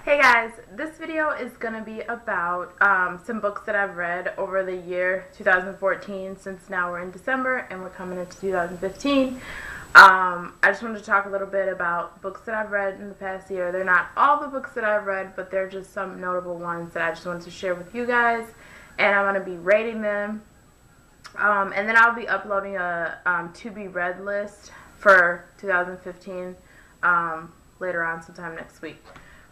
Hey guys, this video is going to be about some books that I've read over the year 2014, since now we're in December and we're coming into 2015. I just wanted to talk a little bit about books that I've read in the past year. They're not all the books that I've read, but they're just some notable ones that I just wanted to share with you guys, and I'm going to be rating them. And then I'll be uploading a to-be read list for 2015 later on sometime next week.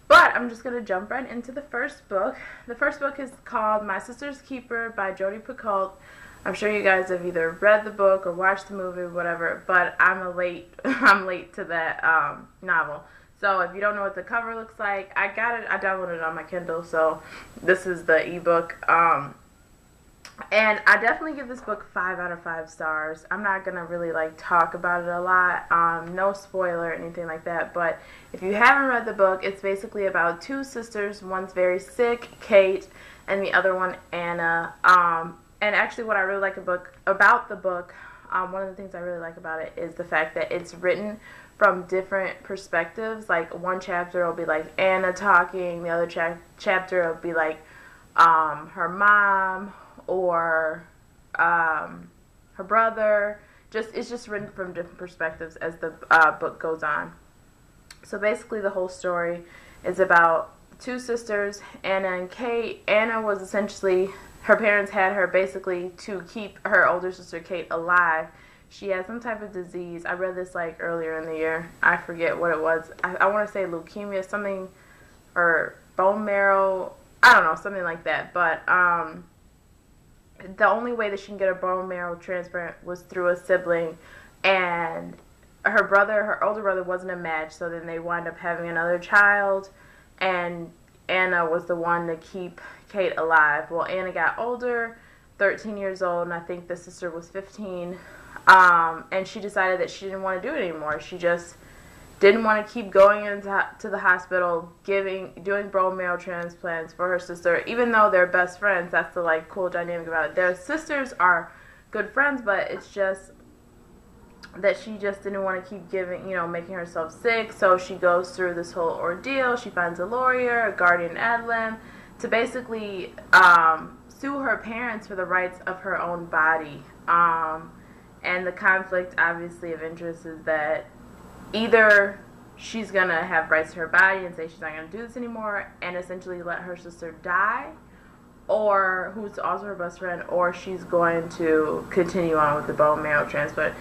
But I'm just going to jump right into the first book. The first book is called My Sister's Keeper by Jodi Picult. I'm sure you guys have either read the book or watched the movie or whatever, but I'm late to that novel. So if you don't know what the cover looks like, I downloaded it on my Kindle, so this is the ebook. And I definitely give this book 5 out of 5 stars. I'm not going to really talk about it a lot. No spoiler or anything like that. But if you haven't read the book, it's basically about two sisters. One's very sick, Kate, and the other one, Anna. And actually what I really like about the book, one of the things I really like about it is the fact that it's written from different perspectives. Like one chapter will be like Anna talking. The other chapter will be like her mom or her brother. It's just written from different perspectives as the book goes on. So basically the whole story is about two sisters, Anna and Kate. Anna was essentially, her parents had her basically to keep her older sister Kate alive. She had some type of disease. I read this earlier in the year. I forget what it was. I want to say leukemia, something, or bone marrow, I don't know, something like that. But the only way that she can get a bone marrow transplant was through a sibling, and her older brother wasn't a match, so then they wind up having another child, and Anna was the one to keep Kate alive. Well, Anna got older, 13 years old, and I think the sister was 15, and she decided that she didn't want to do it anymore. She just didn't want to keep going to the hospital, doing bone marrow transplants for her sister, even though they're best friends. That's the cool dynamic about it. Their sisters are good friends, but it's just that she just didn't want to keep making herself sick. So she goes through this whole ordeal. She finds a lawyer, a guardian ad litem, to basically sue her parents for the rights of her own body. And the conflict, obviously, of interest is that either she's going to have rights to her body and say she's not going to do this anymore and essentially let her sister die, or who's also her best friend, or she's going to continue on with the bone marrow transplant.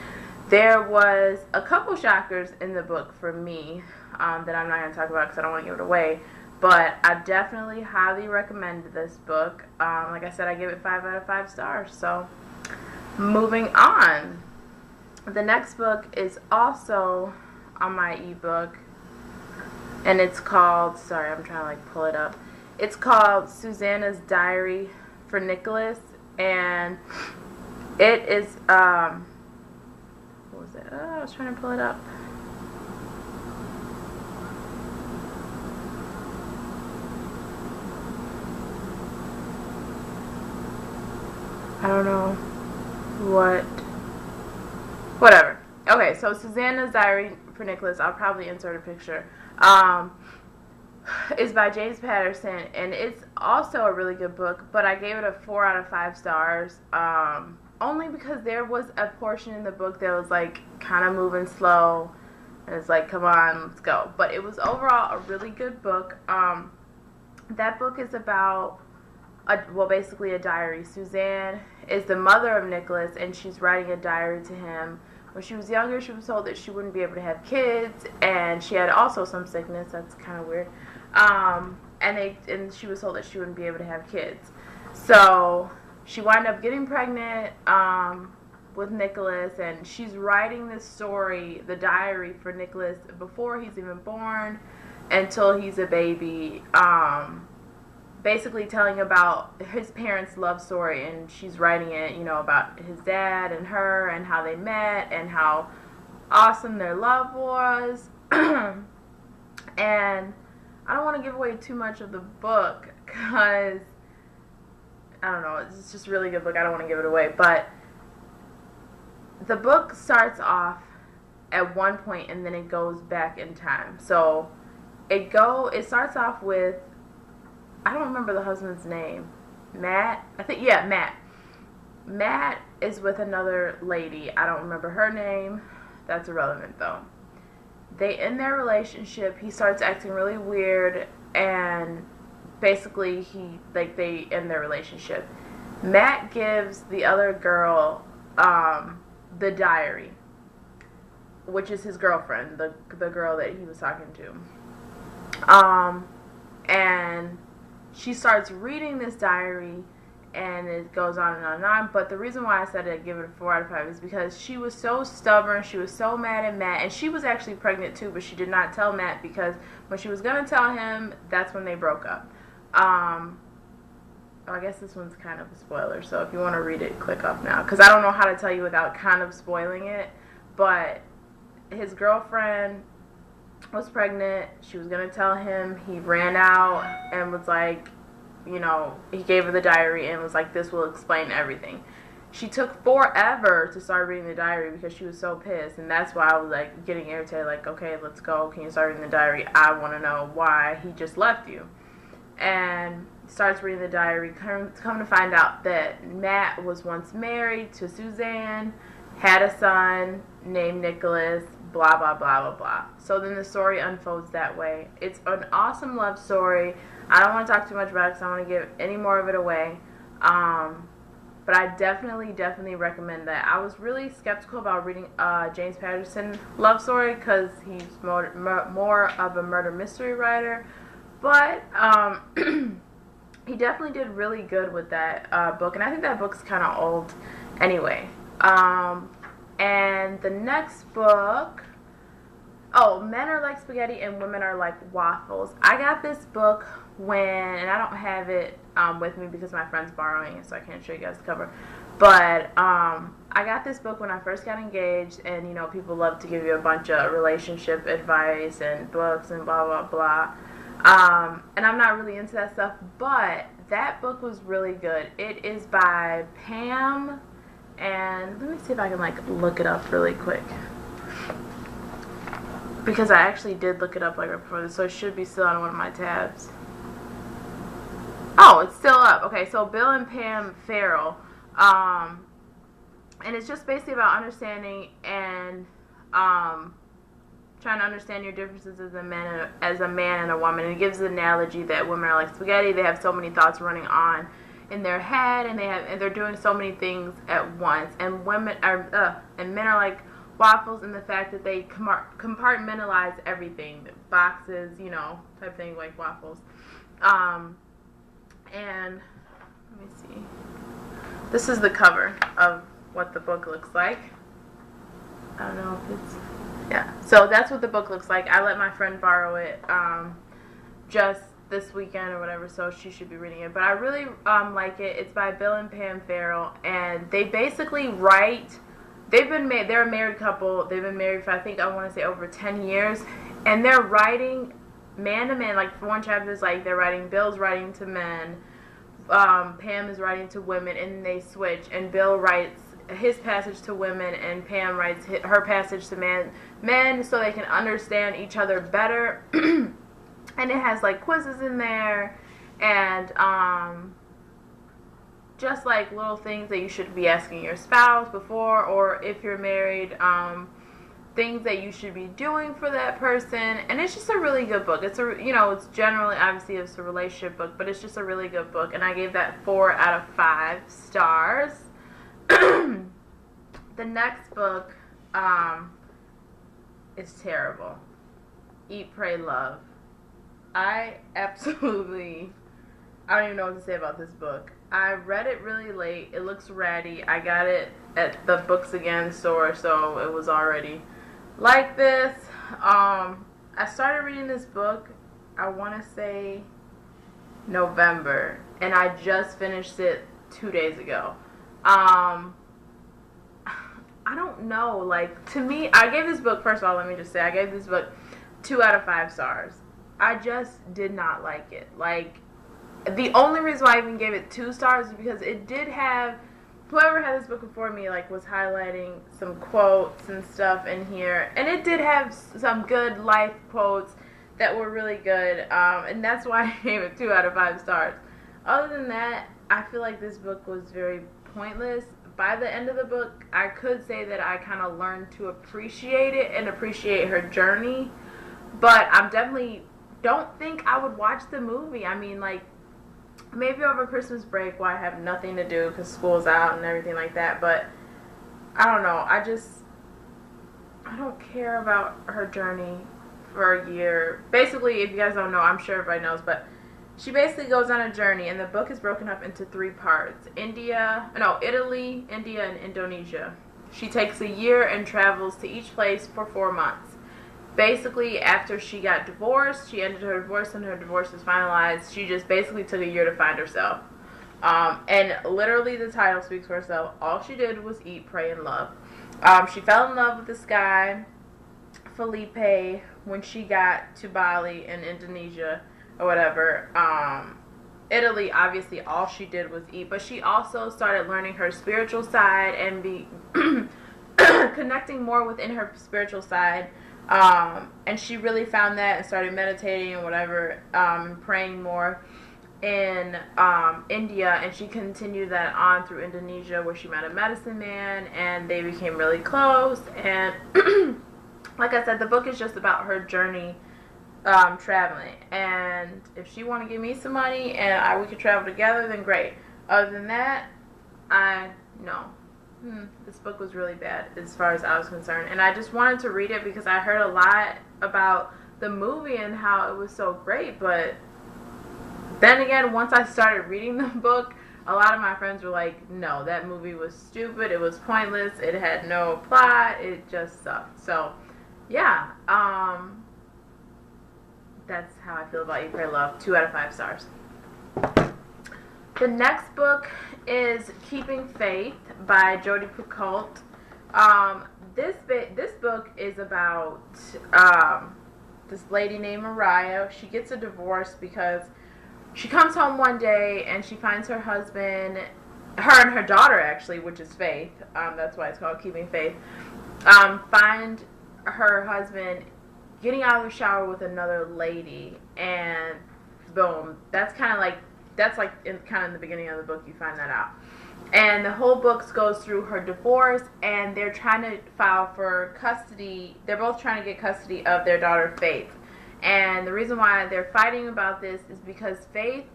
There was a couple shockers in the book for me that I'm not going to talk about because I don't want to give it away, but I definitely highly recommend this book. Like I said, I gave it 5 out of 5 stars. So moving on. The next book is also on my ebook, and it's called, sorry, I'm trying to pull it up. It's called Susanna's Diary for Nicholas, and it is what was it? Oh, I was trying to pull it up. I don't know whatever. Okay, so Susanna's Diary for Nicholas, I'll probably insert a picture, is by James Patterson, and it's also a really good book, but I gave it a 4 out of 5 stars, only because there was a portion in the book that was kind of moving slow, and it's come on, let's go. But it was overall a really good book. That book is about basically a diary. Suzanne is the mother of Nicholas, and she's writing a diary to him. When she was younger, she was told that she wouldn't be able to have kids, and she had also some sickness. That's kind of weird. And she was told that she wouldn't be able to have kids. So she wound up getting pregnant with Nicholas, and she's writing this story, the diary for Nicholas, before he's even born, until he's a baby. Basically telling about his parents' love story, and she's writing it, about his dad and her and how they met and how awesome their love was. And I don't want to give away too much of the book because, I don't know, it's just a really good book. I don't want to give it away, but the book starts off at one point and then it goes back in time. So it starts off with, I don't remember the husband's name. Matt? Matt. Matt is with another lady. I don't remember her name. That's irrelevant, though. They end their relationship. He starts acting really weird, and basically they end their relationship. Matt gives the other girl the diary, which is his girlfriend, the girl that he was talking to. And she starts reading this diary, and it goes on and on and on. But the reason why I said I'd give it a 4 out of 5 is because she was so stubborn. She was so mad at Matt, and she was actually pregnant too, but she did not tell Matt, because when she was going to tell him, that's when they broke up. I guess this one's kind of a spoiler, so if you want to read it, click off now, because I don't know how to tell you without kind of spoiling it. But his girlfriend was pregnant. She was going to tell him. He ran out and was like, he gave her the diary and was like, this will explain everything. She took forever to start reading the diary because she was so pissed, and that's why I was like getting irritated, like, okay, let's go, can you start reading the diary? I want to know why he just left you. And starts reading the diary, come to find out that Matt was once married to Suzanne, had a son named Nicholas, blah, blah, blah, blah, blah. So then the story unfolds that way. It's an awesome love story. I don't want to talk too much about it because I don't want to give any more of it away. But I definitely recommend that. I was really skeptical about reading James Patterson love story because he's more of a murder mystery writer. But he definitely did really good with that book. And I think that book's kind of old anyway. And the next book, Men Are Like Spaghetti and Women Are Like Waffles. I got this book and I don't have it with me because my friend's borrowing it, so I can't show you guys the cover. But I got this book when I first got engaged, and people love to give you a bunch of relationship advice and books and blah, blah, blah. And I'm not really into that stuff, but that book was really good. It is by Pam, and let me see if I can look it up really quick, because I actually did look it up right before this, so it should be still on one of my tabs. Oh, it's still up. Okay, so Bill and Pam Ferrel, and it's just basically about understanding and trying to understand your differences as a man and a woman. And it gives the analogy that women are like spaghetti. They have so many thoughts running on in their head, and they're doing so many things at once. And men are like waffles in the fact that they compartmentalize everything, boxes, type thing, like waffles. And let me see. This is the cover of what the book looks like. I don't know if it's... Yeah, so that's what the book looks like. I let my friend borrow it just this weekend or whatever, so she should be reading it. But I really like it. It's by Bill and Pam Ferrel, and they basically write... They're a married couple. They've been married for, I want to say, over 10 years. And they're writing man to man. For one chapter, it's Bill's writing to men. Pam is writing to women, and they switch. And Bill writes his passage to women, and Pam writes her passage to men, so they can understand each other better. And it has quizzes in there, and just little things that you should be asking your spouse before, or if you're married, things that you should be doing for that person. And it's just a really good book. It's it's generally, obviously, it's a relationship book, but it's just a really good book, and I gave that 4 out of 5 stars. The next book is terrible. Eat, Pray, Love. I don't even know what to say about this book. I read it really late. It looks ratty. I got it at the Books Again store, so it was already like this. I started reading this book, I want to say November, and I just finished it 2 days ago. I don't know, to me, I gave this book, first of all, let me just say, I gave this book 2 out of 5 stars. I just did not like it. The only reason why I even gave it 2 stars is because it did have, whoever had this book before me, was highlighting some quotes and stuff in here, and it did have some good life quotes that were really good, and that's why I gave it 2 out of 5 stars. Other than that, I feel like this book was very pointless. By the end of the book, I could say that I kind of learned to appreciate it and appreciate her journey, but I definitely don't think I would watch the movie. I mean, like, maybe over Christmas break while I have nothing to do because school's out and everything like that, but I don't know. I don't care about her journey for a year. Basically, if you guys don't know, I'm sure everybody knows, but she basically goes on a journey, and the book is broken up into 3 parts. Italy, India, and Indonesia. She takes a year and travels to each place for 4 months. Basically, after she got divorced, she ended her divorce, and her divorce was finalized. She just basically took a year to find herself. And literally, the title speaks for itself. All she did was eat, pray, and love. She fell in love with this guy, Felipe, when she got to Bali in Indonesia or whatever. Italy, obviously, all she did was eat, but she also started learning her spiritual side and be connecting more within her spiritual side. And she really found that and started meditating and whatever, praying more in India, and she continued that on through Indonesia, where she met a medicine man and they became really close. And like I said, the book is just about her journey traveling, and if she want to give me some money and we could travel together, then great. Other than that, this book was really bad as far as I was concerned, and I just wanted to read it because I heard a lot about the movie and how it was so great. But then again, once I started reading the book, a lot of my friends were like, no, that movie was stupid, it was pointless, it had no plot, it just sucked. So yeah, that's how I feel about Eat, Pray, Love. 2 out of 5 stars. The next book is Keeping Faith by Jodi Picult. This book is about this lady named Mariah. She gets a divorce because she comes home one day and she finds her husband, her and her daughter actually, which is Faith. That's why it's called Keeping Faith. Find her husband getting out of the shower with another lady, and boom, that's in the beginning of the book you find that out. And the whole book goes through her divorce, and they're trying to file for custody. They're both trying to get custody of their daughter Faith. And the reason why they're fighting about this is because Faith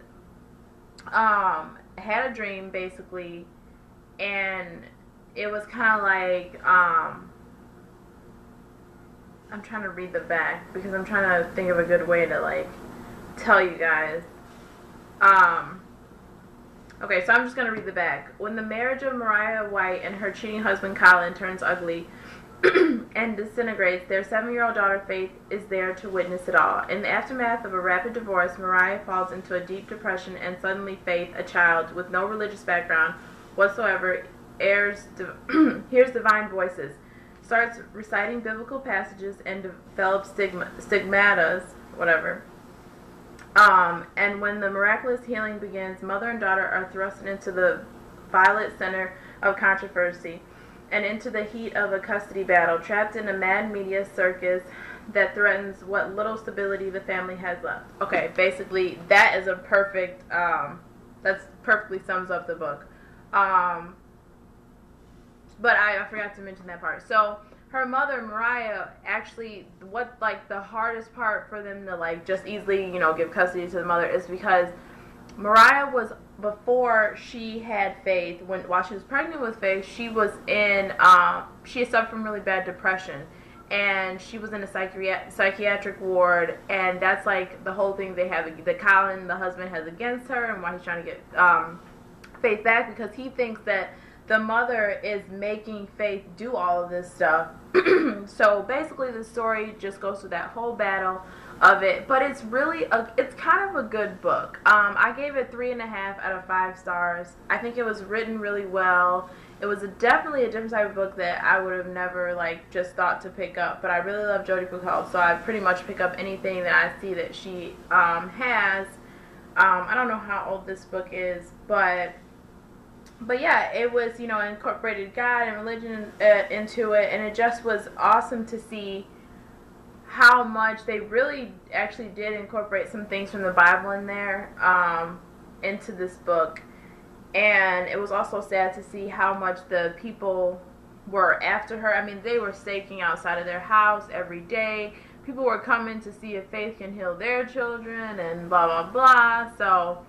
had a dream, basically, and it was kind of like, I'm trying to read the back because I'm trying to think of a good way to, like, tell you guys. Okay, so I'm just going to read the back. When the marriage of Mariah White and her cheating husband Colin turns ugly and disintegrates, their 7-year-old daughter Faith is there to witness it all. In the aftermath of a rapid divorce, Mariah falls into a deep depression, and suddenly Faith, a child with no religious background whatsoever, hears divine voices, starts reciting biblical passages, and develops stigmatas, whatever. And when the miraculous healing begins, mother and daughter are thrust into the violent center of controversy and into the heat of a custody battle, trapped in a mad media circus that threatens what little stability the family has left. Okay, basically, that is a perfect, that's perfectly sums up the book. But I forgot to mention that part. So her mother, Mariah, actually, the hardest part for them to, like, just easily, give custody to the mother is because Mariah was, before she had Faith, while she was pregnant with Faith, she was in, she had suffered from really bad depression, and she was in a psychiatric ward, and that's, like, the whole thing they have, that Colin, the husband, has against her, and why he's trying to get Faith back, because he thinks that the mother is making Faith do all of this stuff. So basically the story just goes through that whole battle of it, but it's really it's kind of a good book. I gave it 3.5 out of 5 stars. I think it was written really well. It was definitely a different type of book that I would have never, like, just thought to pick up, but I really love Jodi Picult, so I pretty much pick up anything that I see that she has. I don't know how old this book is, but yeah, it was, incorporated God and religion into it, and it just was awesome to see how much they really actually did incorporate some things from the Bible in there into this book. And it was also sad to see how much the people were after her. I mean, they were staking outside of their house every day. People were coming to see if Faith can heal their children and blah, blah, blah. So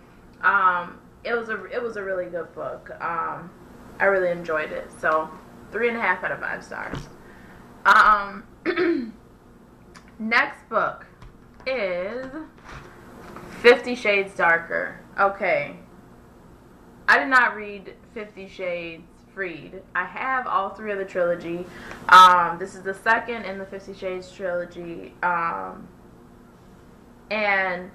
it was a really good book. I really enjoyed it. So 3.5 out of 5 stars. Next book is 50 Shades Darker. Okay. I did not read 50 Shades Freed. I have all 3 of the trilogy. This is the second in the 50 Shades trilogy. And,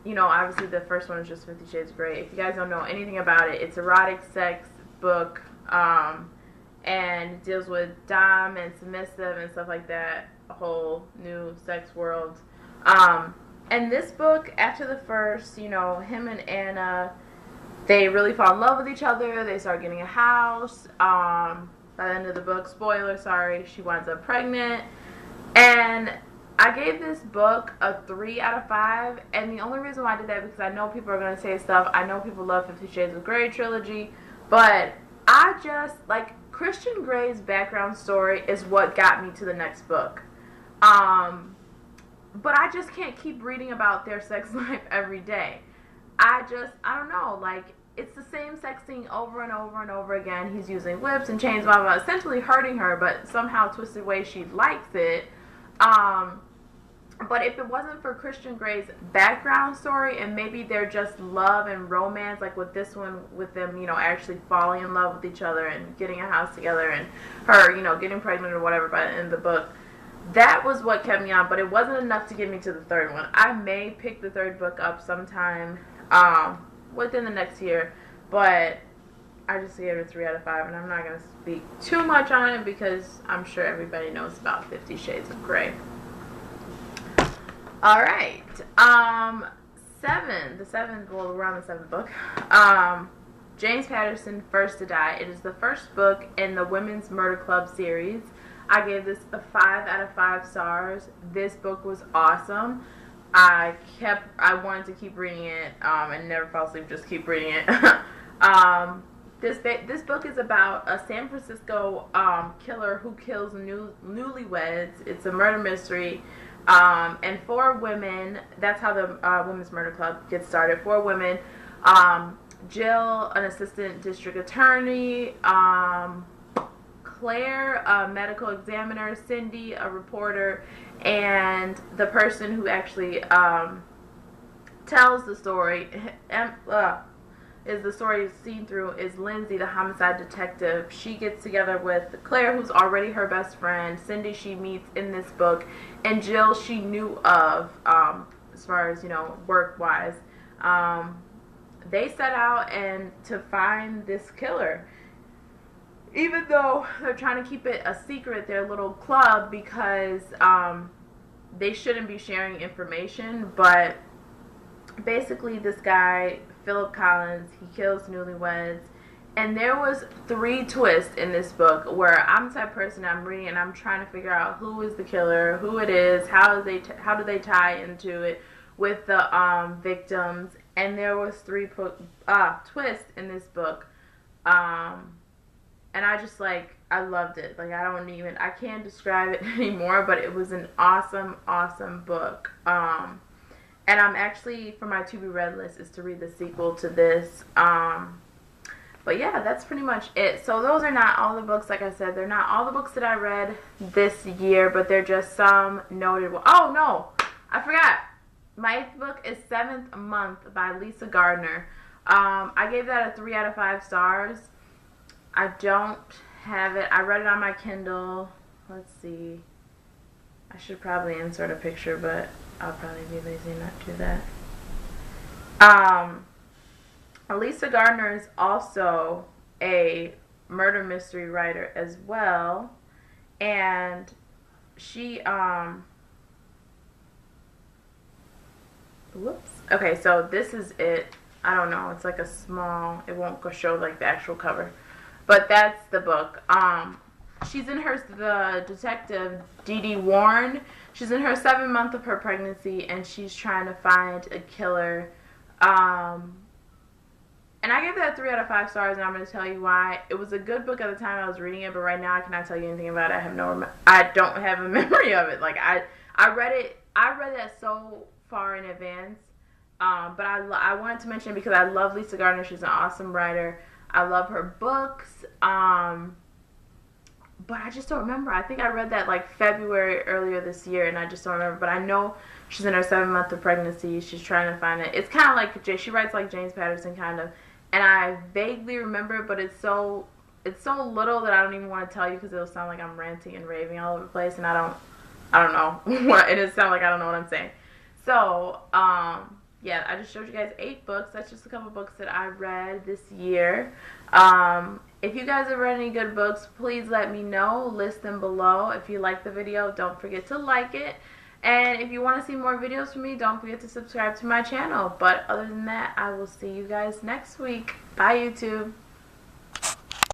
you know, obviously the first one is just 50 Shades of Grey. If you guys don't know anything about it, it's erotic sex book. And it deals with dom and submissive and stuff like that. A whole new sex world. And this book, after the first, you know, him and Anna, they really fall in love with each other. They start getting a house. By the end of the book, spoiler, sorry, she winds up pregnant. And I gave this book a 3 out of 5. And the only reason why I did that because I know people are going to say stuff. I know people love 50 Shades of Grey trilogy. But I just, like, Christian Grey's background story is what got me to the next book. But I just can't keep reading about their sex life every day. I don't know, like, it's the same sex scene over and over and over again. He's using whips and chains, blah, blah, blah, essentially hurting her, but somehow twisted way she likes it. But if it wasn't for Christian Grey's background story, and maybe they're just love and romance, like with this one, with them, you know, actually falling in love with each other and getting a house together and her, you know, getting pregnant or whatever by the end of the book, that was what kept me on, but it wasn't enough to get me to the third one. I may pick the third book up sometime within the next year, but I just gave it a 3 out of 5, and I'm not going to speak too much on it because I'm sure everybody knows about 50 Shades of Grey. Alright, the seventh, well, we're on the 7th book, James Patterson, First to Die. It is the first book in the Women's Murder Club series. I gave this a 5 out of 5 stars. This book was awesome. I wanted to keep reading it, and never fall asleep, just keep reading it. This book is about a San Francisco killer who kills newlyweds. It's a murder mystery. And 4 women, that's how the Women's Murder Club gets started. 4 women, Jill, an assistant district attorney, Claire, a medical examiner, Cindy, a reporter, and the person who actually tells the story, is the story seen through, is Lindsay, the homicide detective. She gets together with Claire, who's already her best friend, Cindy she meets in this book, and Jill she knew of, as far as, you know, work-wise. They set out and to find this killer. Even though they're trying to keep it a secret, their little club, because they shouldn't be sharing information, but basically this guy, Philip Collins, he kills newlyweds, and there was 3 twists in this book where I'm the type of person, I'm reading and I'm trying to figure out who is the killer, who it is, how do they tie into it with the victims, and there was 3 twists in this book, and I just, like, I loved it. Like, I can't describe it anymore, but it was an awesome, awesome book. And I'm actually, for my to-be-read list, is to read the sequel to this. But yeah, that's pretty much it. So those are not all the books, like I said. They're not all the books that I read this year, but they're just some noted. Oh, no! I forgot! My 8th book is 7th Month by Lisa Gardner. I gave that a 3 out of 5 stars. I don't have it. I read it on my Kindle. Let's see. I should probably insert a picture, but I'll probably be lazy not to do that. Lisa Gardner is also a murder mystery writer as well. And she, whoops. Okay, so this is it. I don't know. It's like a small, it won't show like the actual cover. But that's the book. she's in the detective Dee Dee Warren. She's in her 7th month of her pregnancy, and she's trying to find a killer. And I gave that 3 out of 5 stars, and I'm going to tell you why. It was a good book at the time I was reading it, but right now I cannot tell you anything about it. I don't have a memory of it. Like I read that so far in advance. But I wanted to mention it because I love Lisa Gardner. She's an awesome writer. I love her books. But I just don't remember. I think I read that like February earlier this year, and I just don't remember. But I know she's in her 7th month of pregnancy. She's trying to find it. It's kind of like she writes like James Patterson kind of, and I vaguely remember it, but it's so little that I don't even want to tell you because it'll sound like I'm ranting and raving all over the place, and I don't know what it is. Sound like I don't know what I'm saying. So yeah, I just showed you guys 8 books. That's just a couple books that I read this year. If you guys have read any good books, please let me know. List them below. If you like the video, don't forget to like it. And if you want to see more videos from me, don't forget to subscribe to my channel. But other than that, I will see you guys next week. Bye, YouTube.